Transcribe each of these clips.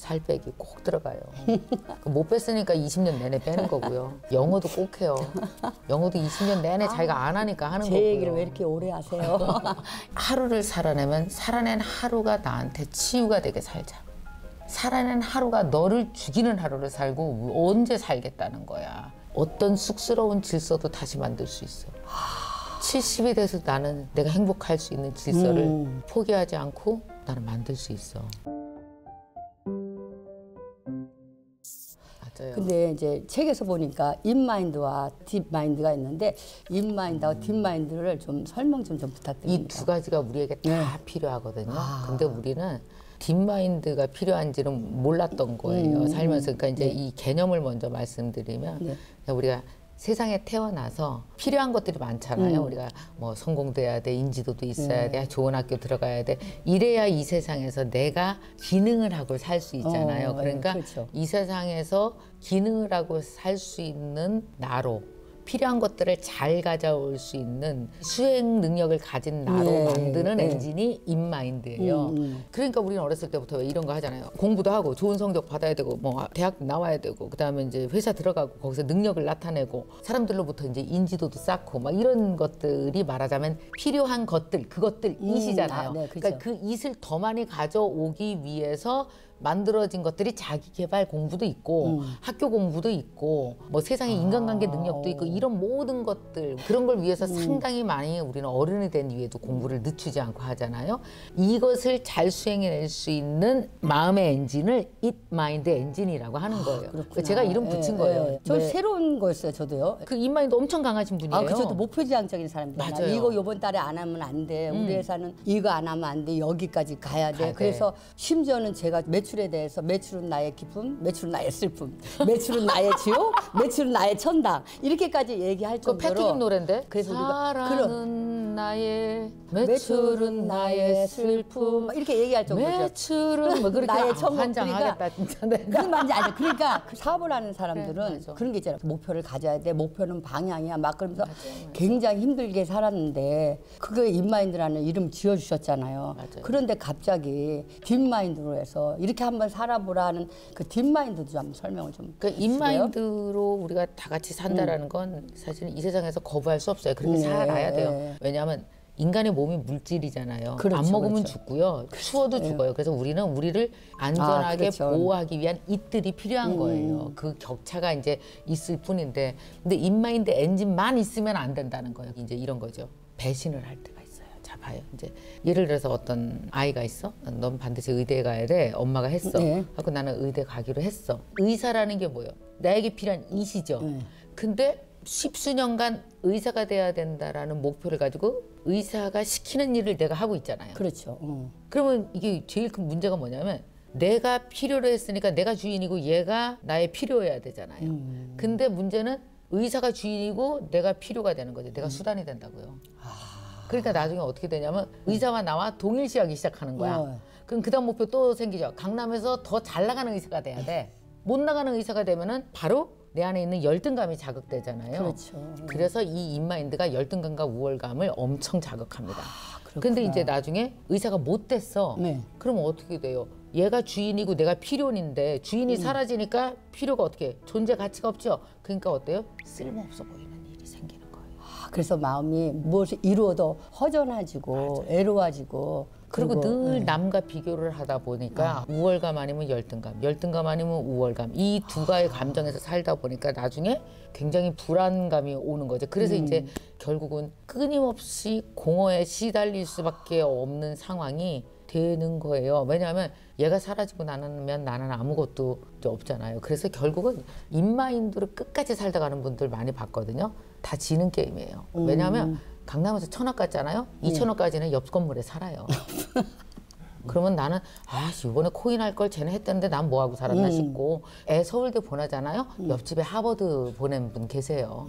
살 빼기 꼭 들어가요. 못 뺐으니까 20년 내내 빼는 거고요. 영어도 꼭 해요. 영어도 20년 내내 자기가 안 하니까 하는 거고요. 제 얘기를 왜 이렇게 오래 하세요? 하루를 살아내면 살아낸 하루가 나한테 치유가 되게 살자. 살아낸 하루가 너를 죽이는 하루를 살고 언제 살겠다는 거야. 어떤 쑥스러운 질서도 다시 만들 수 있어. 70이 돼서 나는 내가 행복할 수 있는 질서를 포기하지 않고 나는 만들 수 있어. 맞아요. 근데 이제 책에서 보니까 인마인드와 딥마인드가 있는데 인마인드하고 딥마인드를 좀 설명 좀 부탁드립니다. 이 두 가지가 우리에게 다 필요하거든요. 근데 우리는 딥마인드가 필요한지는 몰랐던 거예요. 살면서. 그러니까 이제 이 개념을 먼저 말씀드리면 우리가 세상에 태어나서 필요한 것들이 많잖아요. 우리가 뭐 성공돼야 돼, 인지도도 있어야 돼, 좋은 학교 들어가야 돼. 이래야 이 세상에서 내가 기능을 하고 살 수 있잖아요. 그러니까 그렇죠. 이 세상에서 기능을 하고 살 수 있는 나로 필요한 것들을 잘 가져올 수 있는 수행 능력을 가진 나로 만드는 엔진이 인마인드예요. 그러니까 우리는 어렸을 때부터 왜 이런 거 하잖아요. 공부도 하고 좋은 성적 받아야 되고 뭐 대학 나와야 되고 그다음에 이제 회사 들어가고 거기서 능력을 나타내고 사람들로부터 이제 인지도도 쌓고 막 이런 것들이 말하자면 필요한 것들, 그것들 이시잖아요. 네, 그렇죠. 그러니까 그 이을 더 많이 가져오기 위해서 만들어진 것들이 자기개발 공부도 있고 학교 공부도 있고 뭐 세상의 인간관계 능력도 있고 이런 모든 것들 그런 걸 위해서 상당히 많이 우리는 어른이 된 뒤에도 공부를 늦추지 않고 하잖아요. 이것을 잘 수행해낼 수 있는 마음의 엔진을 It Mind 엔진이라고 하는 거예요. 제가 이름 붙인 거예요. 저 새로운 거였어요, 저도요. 그 인마인드 엄청 강하신 분이에요. 저도 목표지향적인 사람입니다. 맞아요. 이거 이번 달에 안 하면 안 돼. 우리 회사는 이거 안 하면 안 돼. 여기까지 가야 돼. 그래서 심지어는 제가 매출에 대해서 매출은 나의 기쁨, 매출은 나의 슬픔, 매출은 나의 지옥, 매출은 나의 천당 이렇게까지 얘기할 정도로. 그 패티김 노래인데. 그래서 우리가 사랑은 나의 매출은 나의 슬픔 이렇게 얘기할 정도죠. 매출은 뭐 그렇게 나의 천국. 환장하겠다 진짜 내가. 무슨 말인지 알죠? 그러니까 그 사업을 하는 사람들은 맞아. 그런 게 있잖아요. 목표를 가져야 돼. 목표는 방향이야. 막 그러면서 굉장히 힘들게 살았는데 그게 인마인드라는 이름 지어주셨잖아요. 그런데 갑자기 딥마인드로 해서 이렇게 한번 살아보라는 그 딥마인드도 좀 한번 설명을 좀 그 인마인드로 우리가 다 같이 산다라는 건 사실은 이 세상에서 거부할 수 없어요. 그렇게 살아야 돼요. 왜냐하면 인간의 몸이 물질이잖아요. 그렇죠, 안 먹으면 그렇죠. 죽고요. 추워도 죽어요. 그래서 우리는 우리를 안전하게 그렇죠. 보호하기 위한 it들이 필요한 거예요. 그 격차가 이제 있을 뿐인데 근데 인마인드 엔진만 있으면 안 된다는 거예요. 이제 이런 거죠. 배신을 할 때가 있어요. 자 봐요. 이제 예를 들어서 어떤 아이가 있어. 넌 반드시 의대에 가야 돼. 엄마가 했어. 하고 나는 의대 가기로 했어. 의사라는 게 뭐예요? 나에게 필요한 이시죠. 근데 십수년간 의사가 돼야 된다라는 목표를 가지고 의사가 시키는 일을 내가 하고 있잖아요. 그렇죠. 그러면 이게 제일 큰 문제가 뭐냐면 내가 필요로 했으니까 내가 주인이고 얘가 나의 필요해야 되잖아요. 근데 문제는 의사가 주인이고 내가 필요가 되는 거죠. 내가 수단이 된다고요. 그러니까 나중에 어떻게 되냐면 의사와 나와 동일시하기 시작하는 거야. 그럼 그 다음 목표 또 생기죠. 강남에서 더 잘 나가는 의사가 돼야 돼. 못 나가는 의사가 되면은 바로 내 안에 있는 열등감이 자극되잖아요. 그렇죠. 그래서 이 인마인드가 열등감과 우월감을 엄청 자극합니다. 근데 이제 나중에 의사가 못 됐어. 그러면 어떻게 돼요? 얘가 주인이고 내가 필요인데 주인이 사라지니까 필요가 어떻게 존재 가치가 없죠. 그러니까 어때요? 쓸모없어 보이는 일이 생기는 거예요. 그래서 마음이 무엇을 이루어도 허전해지고 애로워지고 그리고 늘 남과 비교를 하다 보니까 우월감 아니면 열등감, 열등감 아니면 우월감 이 두 가지 감정에서 살다 보니까 나중에 굉장히 불안감이 오는 거죠. 그래서 이제 결국은 끊임없이 공허에 시달릴 수밖에 없는 상황이 되는 거예요. 왜냐하면 얘가 사라지고 나면 나는 아무것도 없잖아요. 그래서 결국은 인마인드로 끝까지 살다 가는 분들 많이 봤거든요. 다 지는 게임이에요. 왜냐하면 강남에서 1000억 갔잖아요. 2000억까지는 옆 건물에 살아요. 그러면 나는 이번에 코인 할 걸 쟤는 했던데 난 뭐하고 살았나 싶고 애 서울대 보내잖아요. 옆집에 하버드 보낸 분 계세요.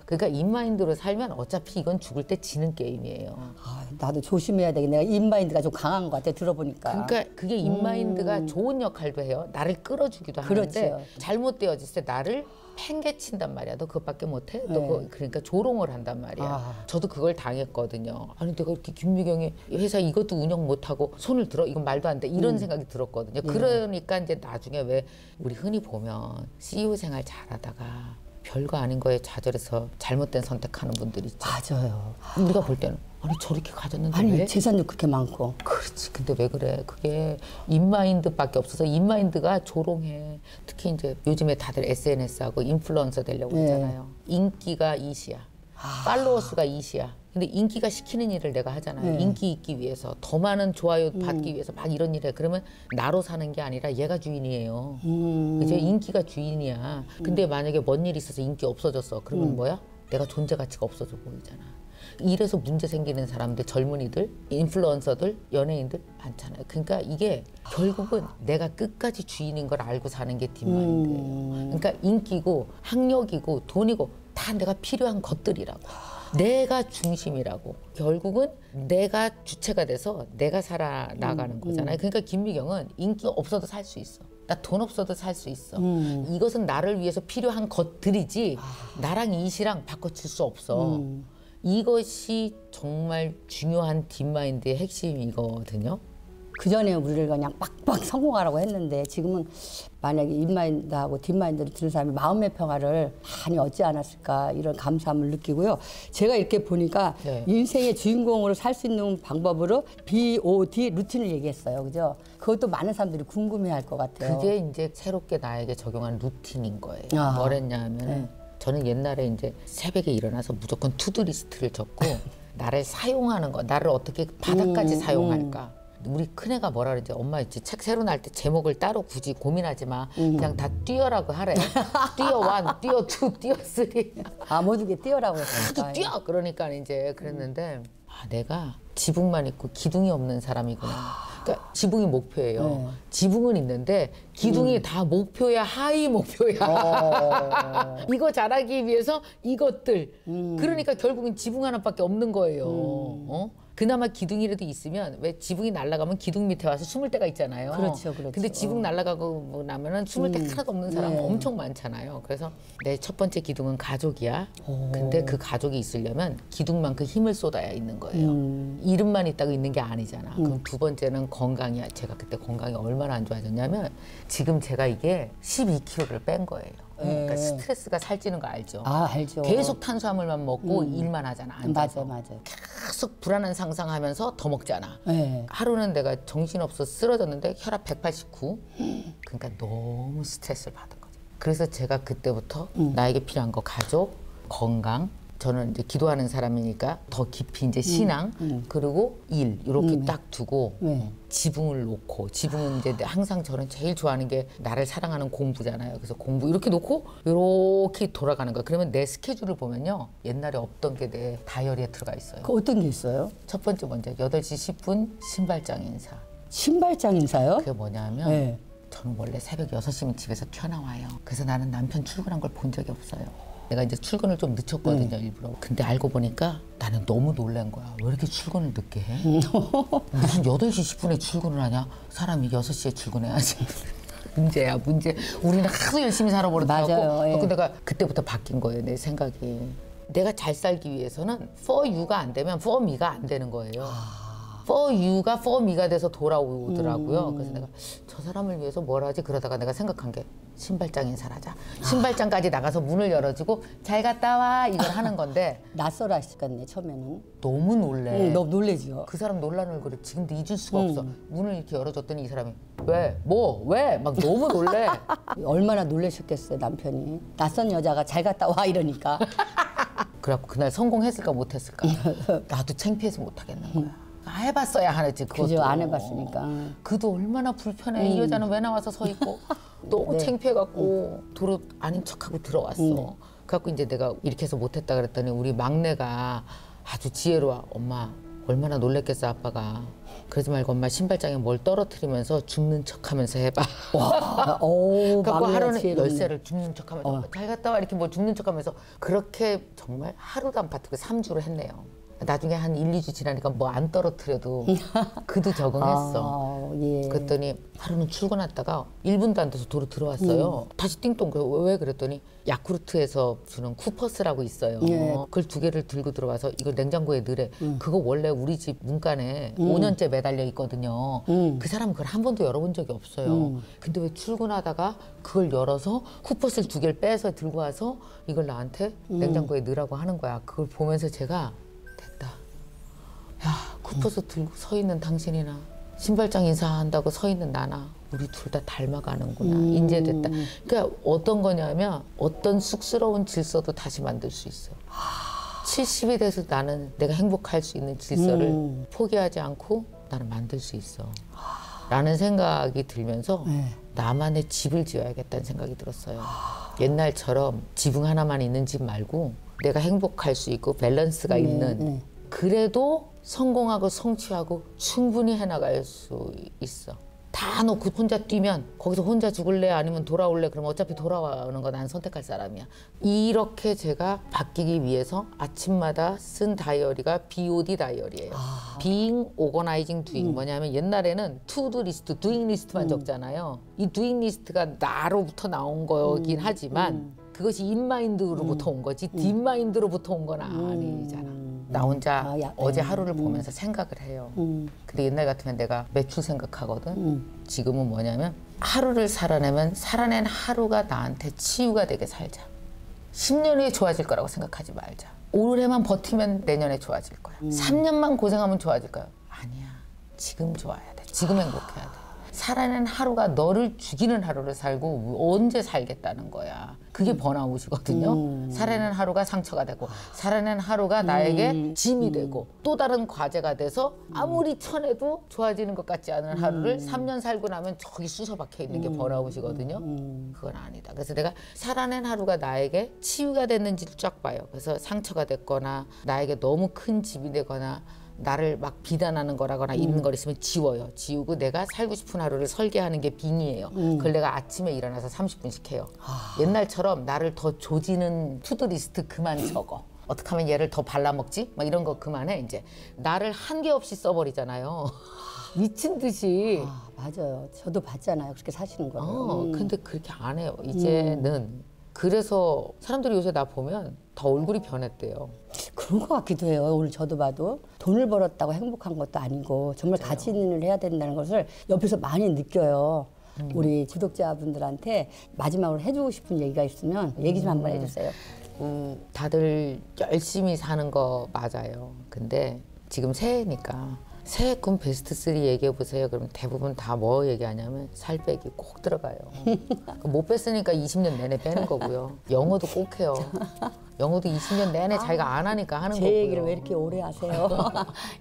그러니까 인마인드로 살면 어차피 이건 죽을 때 지는 게임이에요. 나도 조심해야 되겠네. 내가 인마인드가 좀 강한 것 같아 들어보니까. 그러니까 그게 인마인드가 좋은 역할도 해요. 나를 끌어주기도 하는데 잘못되어졌을 때 나를 팽개친단 말이야. 너 그것밖에 못해? 너 그러니까 조롱을 한단 말이야. 저도 그걸 당했거든요. 아니 내가 이렇게 김미경이 회사 이것도 운영 못하고 손을 들어? 이건 말도 안 돼. 이런 생각이 들었거든요. 그러니까 이제 나중에 왜 우리 흔히 보면 CEO 생활 잘하다가 별거 아닌 거에 좌절해서 잘못된 선택하는 분들이 있죠. 맞아요. 우리가 볼 때는 아니 저렇게 가졌는데 아니 왜? 재산도 그렇게 많고. 그렇지. 근데 왜 그래? 그게 인마인드밖에 없어서 인마인드가 조롱해. 특히 이제 요즘에 다들 SNS하고 인플루언서 되려고 그러잖아요. 인기가 이시야. 팔로워 수가 이시야. 근데 인기가 시키는 일을 내가 하잖아요. 인기 있기 위해서 더 많은 좋아요 받기 위해서 막 이런 일을 해. 그러면 나로 사는 게 아니라 얘가 주인이에요. 그죠? 인기가 주인이야. 근데 만약에 뭔 일이 있어서 인기 없어졌어. 그러면 뭐야? 내가 존재 가치가 없어져 보이잖아. 이래서 문제 생기는 사람들, 젊은이들, 인플루언서들, 연예인들 많잖아요. 그러니까 이게 결국은 내가 끝까지 주인인 걸 알고 사는 게 딥마인드예요. 그러니까 인기고 학력이고 돈이고 다 내가 필요한 것들이라고. 내가 중심이라고. 결국은 내가 주체가 돼서 내가 살아나가는 거잖아요. 그러니까 김미경은 인기 없어도 살 수 있어. 나 돈 없어도 살 수 있어. 이것은 나를 위해서 필요한 것들이지 나랑 이시랑 바꿔줄 수 없어. 이것이 정말 중요한 딥마인드의 핵심이거든요. 그전에 우리를 그냥 빡빡 성공하라고 했는데 지금은 만약에 인마인드하고 딥마인드를 들은 사람이 마음의 평화를 많이 얻지 않았을까 이런 감사함을 느끼고요. 제가 이렇게 보니까 인생의 주인공으로 살 수 있는 방법으로 BOD 루틴을 얘기했어요. 그죠? 그것도 많은 사람들이 궁금해할 것 같아요. 그게 이제 새롭게 나에게 적용한 루틴인 거예요. 뭐랬냐면 저는 옛날에 이제 새벽에 일어나서 무조건 투두리스트를 적고 나를 사용하는 거, 나를 어떻게 바닥까지 사용할까. 우리 큰애가 뭐라 그러지? 엄마 있지 책 새로 날 때 제목을 따로 굳이 고민하지 마. 그냥 다 뛰어라고 하래. 뛰어 원, 뛰어 투, 뛰어 쓰리. 아 모두게 뛰어라고 했으니까. 모두 뛰어. 그러니까 이제 그랬는데 내가 지붕만 있고 기둥이 없는 사람이구나. 그러니까 지붕이 목표예요. 지붕은 있는데 기둥이 다 목표야, 하위 목표야. 이거 잘하기 위해서 이것들. 그러니까 결국은 지붕 하나밖에 없는 거예요. 그나마 기둥이라도 있으면 왜 지붕이 날아가면 기둥 밑에 와서 숨을 때가 있잖아요. 그렇죠, 그렇죠. 근데 지붕 날아가고 나면은 숨을 때 하나도 없는 사람 엄청 많잖아요. 그래서 내 첫 번째 기둥은 가족이야. 근데 그 가족이 있으려면 기둥만큼 힘을 쏟아야 있는 거예요. 이름만 있다고 있는 게 아니잖아. 그럼 두 번째는 건강이야. 제가 그때 건강이 얼마나 안 좋아졌냐면 지금 제가 이게 12kg를 뺀 거예요. 그러니까 스트레스가 살찌는 거 알죠? 아 알죠. 계속 탄수화물만 먹고 일만 하잖아. 앉아서. 맞아. 계속 불안한 상상하면서 더 먹잖아. 네. 하루는 내가 정신없어 쓰러졌는데 혈압 189. 그러니까 너무 스트레스를 받은 거죠. 그래서 제가 그때부터 나에게 필요한 거 가족, 건강, 저는 이제 기도하는 사람이니까 더 깊이 이제 신앙 그리고 일 이렇게 딱 두고 지붕을 놓고 지붕은 이제 항상 저는 제일 좋아하는 게 나를 사랑하는 공부잖아요. 그래서 공부 이렇게 놓고 이렇게 돌아가는 거예요. 그러면 내 스케줄을 보면요. 옛날에 없던 게 내 다이어리에 들어가 있어요. 그 어떤 게 있어요? 첫 번째 먼저 8시 10분 신발장 인사. 신발장 인사요? 그게 뭐냐면 저는 원래 새벽 6시면 집에서 튀어나와요. 그래서 나는 남편 출근한 걸 본 적이 없어요. 내가 이제 출근을 좀 늦췄거든요, 일부러. 근데 알고 보니까 나는 너무 놀란 거야. 왜 이렇게 출근을 늦게 해? 무슨 8시 10분에 출근을 하냐? 사람이 6시에 출근해야지. 문제야, 문제. 우리는 하도 열심히 살아버렸다고. 맞아요. 근데 내가 그때부터 바뀐 거예요, 내 생각이. 내가 잘 살기 위해서는 for you가 안 되면 for me가 안 되는 거예요. for you가 for me가 돼서 돌아오더라고요. 그래서 내가 저 사람을 위해서 뭘 하지? 그러다가 내가 생각한 게 신발장 인사를 하자. 신발장까지 나가서 문을 열어주고 잘 갔다 와 이걸 하는 건데 낯설었을 것 같네 처음에는. 너무 놀래. 너무 놀래죠. 그 사람 놀란 얼굴을 지금도 잊을 수가 없어. 문을 이렇게 열어줬더니 이 사람이 왜? 뭐? 왜? 막 너무 놀래. 얼마나 놀라셨겠어요 남편이. 낯선 여자가 잘 갔다 와 이러니까. 그래갖고 그날 성공했을까 못했을까. 나도 창피해서 못하겠는 거야. 해봤어야 하지 그것도. 그죠, 안 해봤으니까. 그도 얼마나 불편해. 이 여자는 왜 나와서 서 있고 너무 창피해갖고 도로 아닌 척하고 들어왔어. 그래갖고 이제 내가 이렇게 해서 못했다 그랬더니 우리 막내가 아주 지혜로워. 엄마 얼마나 놀랬겠어 아빠가. 그러지 말고 엄마 신발장에 뭘 떨어뜨리면서 죽는 척하면서 해봐. 와, 그래갖고 하루는 열쇠를 죽는 척하면서 잘 갔다 와 이렇게 뭐 죽는 척하면서 그렇게 정말 하루도 안 빠뜨고 3주를 했네요. 나중에 한 1, 2주 지나니까 뭐 안 떨어뜨려도 그도 적응했어. 예. 그랬더니 하루는 출근 왔다가 1분도 안 돼서 도로 들어왔어요. 다시 띵동. 왜 그랬더니 야쿠르트에서 주는 쿠퍼스라고 있어요. 예. 그걸 2개를 들고 들어와서 이걸 냉장고에 넣으래. 그거 원래 우리 집 문간에 5년째 매달려 있거든요. 그 사람은 그걸 한 번도 열어본 적이 없어요. 근데 왜 출근하다가 그걸 열어서 쿠퍼스를 2개를 빼서 들고 와서 이걸 나한테 냉장고에 넣으라고 하는 거야. 그걸 보면서 제가 됐다. 야, 쿠퍼스 들고 서 있는 당신이나 신발장 인사한다고 서 있는 나나 우리 둘 다 닮아가는구나. 이제 됐다. 그러니까 어떤 거냐면 어떤 쑥스러운 질서도 다시 만들 수 있어. 70이 돼서 나는 내가 행복할 수 있는 질서를 포기하지 않고 나는 만들 수 있어. 라는 생각이 들면서 나만의 집을 지어야겠다는 생각이 들었어요. 옛날처럼 지붕 하나만 있는 집 말고 내가 행복할 수 있고 밸런스가 있는 그래도 성공하고 성취하고 충분히 해나갈 수 있어. 다 놓고 혼자 뛰면 거기서 혼자 죽을래 아니면 돌아올래 그러면 어차피 돌아오는 거 난 선택할 사람이야. 이렇게 제가 바뀌기 위해서 아침마다 쓴 다이어리가 BOD 다이어리예요. Being, Organizing, Doing. 뭐냐면 옛날에는 To-do 리스트, Doing 리스트만 적잖아요. 이 Doing 리스트가 나로부터 나온 거긴 하지만 그것이 인마인드로부터 온 거지 딥마인드로부터 온 건 아니잖아. 나 혼자 어제 하루를 보면서 생각을 해요. 근데 옛날 같으면 내가 매출 생각하거든. 지금은 뭐냐면 하루를 살아낸 하루가 나한테 치유가 되게 살자. 10년 후에 좋아질 거라고 생각하지 말자. 올해만 버티면 내년에 좋아질 거야. 3년만 고생하면 좋아질 거야. 아니야. 지금 좋아야 돼. 지금 행복해야 돼. 살아낸 하루가 너를 죽이는 하루를 살고 언제 살겠다는 거야. 그게 번아웃이거든요. 살아낸 하루가 상처가 되고 살아낸 하루가 나에게 짐이 되고 또 다른 과제가 돼서 아무리 쳐내도 좋아지는 것 같지 않은 하루를 3년 살고 나면 저기 쑤셔 박혀 있는 게 번아웃이거든요. 그건 아니다. 그래서 내가 살아낸 하루가 나에게 치유가 됐는지를 쫙 봐요. 그래서 상처가 됐거나 나에게 너무 큰 짐이 되거나 나를 막 비난하는 거라거나 있는 거 있으면 지워요. 지우고 내가 살고 싶은 하루를 설계하는 게 빙의예요. 그걸 내가 아침에 일어나서 30분씩 해요. 옛날처럼 나를 더 조지는 투두 리스트 그만 적어. 어떻게 하면 얘를 더 발라먹지? 막 이런 거 그만해. 이제 나를 한계 없이 써버리잖아요. 미친 듯이. 맞아요. 저도 봤잖아요. 그렇게 사시는 거를. 근데 그렇게 안 해요. 이제는. 그래서 사람들이 요새 나 보면 다 얼굴이 변했대요. 그런 것 같기도 해요. 오늘 저도 봐도 돈을 벌었다고 행복한 것도 아니고 정말 가치 있는 일을 해야 된다는 것을 옆에서 많이 느껴요. 우리 구독자분들한테 마지막으로 해주고 싶은 얘기가 있으면 얘기 좀 한번 해주세요. 다들 열심히 사는 거 맞아요. 근데 지금 새해니까 새해 꿈 베스트 3 얘기해 보세요. 그러면 대부분 다 뭐 얘기하냐면 살 빼기 꼭 들어가요. 못 뺐으니까 20년 내내 빼는 거고요. 영어도 꼭 해요. 영어도 20년 내내 자기가 안 하니까 하는 거고요. 제 얘기를 왜 이렇게 오래 하세요?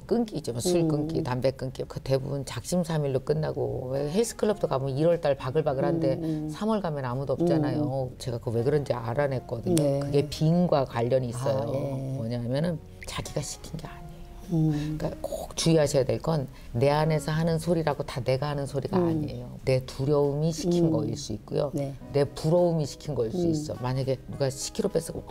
끊기죠. 술 끊기, 담배 끊기. 그 대부분 작심삼일로 끝나고 왜 헬스클럽도 가면 1월 달 바글바글한데 3월 가면 아무도 없잖아요. 제가 그 왜 그런지 알아냈거든요. 네. 그게 빙과 관련이 있어요. 네. 뭐냐면은 자기가 시킨 게 아니에요. 그러니까 꼭 주의하셔야 될 건 내 안에서 하는 소리라고 다 내가 하는 소리가 아니에요. 내 두려움이 시킨 거일 수 있고요. 네. 내 부러움이 시킨 거일 수 있어. 만약에 누가 10kg 뺐고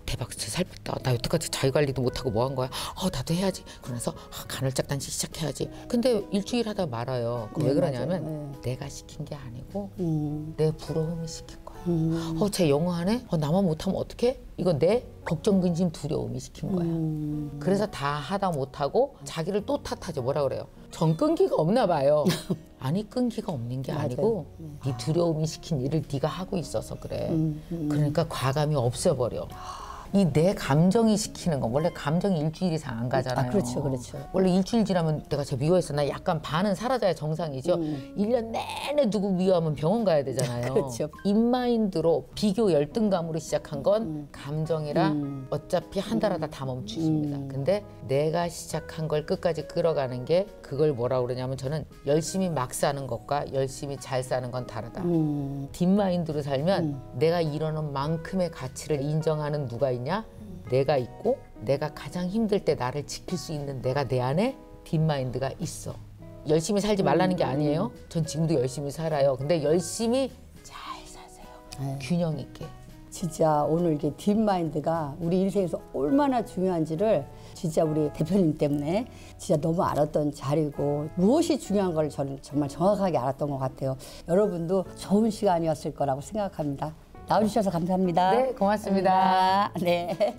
대박 살 뺐다. 나 여태까지 자기관리도 못하고 뭐 한 거야. 나도 해야지. 그러면서 간헐적 단식 시작해야지. 근데 일주일 하다 말아요. 왜 그러냐면 내가 시킨 게 아니고 내 부러움이 시킨 거야. 쟤 영어 하네? 나만 못하면 어떡해? 이거 내 걱정, 근심, 두려움이 시킨 거야. 그래서 다 하다 못하고 자기를 또 탓하죠. 뭐라 그래요? 전 끈기가 없나 봐요. 아니 끈기가 없는 게 아니고 네 두려움이 시킨 일을 네가 하고 있어서 그래. 그러니까 과감히 없애버려. 이 내 감정이 시키는 거. 원래 감정이 일주일 이상 안 가잖아요. 그렇죠, 그렇죠. 원래 일주일 지나면 내가 저 미워했어. 나 약간 반은 사라져야 정상이죠. 1년 내내 누구 미워하면 병원 가야 되잖아요. 그렇죠. 인마인드로 비교 열등감으로 시작한 건 감정이라 어차피 한 달 하다 다 멈추십니다. 근데 내가 시작한 걸 끝까지 끌어가는 게 그걸 뭐라 그러냐면 저는 열심히 막 사는 것과 열심히 잘 사는 건 다르다. 딥마인드로 살면 내가 이러는 만큼의 가치를 인정하는 누가 있냐? 내가 있고 내가 가장 힘들 때 나를 지킬 수 있는 내가 내 안에 딥마인드가 있어. 열심히 살지 말라는 게 아니에요. 전 지금도 열심히 살아요. 근데 열심히 잘 사세요. 균형 있게. 진짜 오늘 이게 딥마인드가 우리 인생에서 얼마나 중요한지를 진짜 우리 대표님 때문에 진짜 너무 알았던 자리고 무엇이 중요한 걸 저는 정말 정확하게 알았던 것 같아요. 여러분도 좋은 시간이었을 거라고 생각합니다. 나와주셔서 감사합니다. 네, 고맙습니다. 네.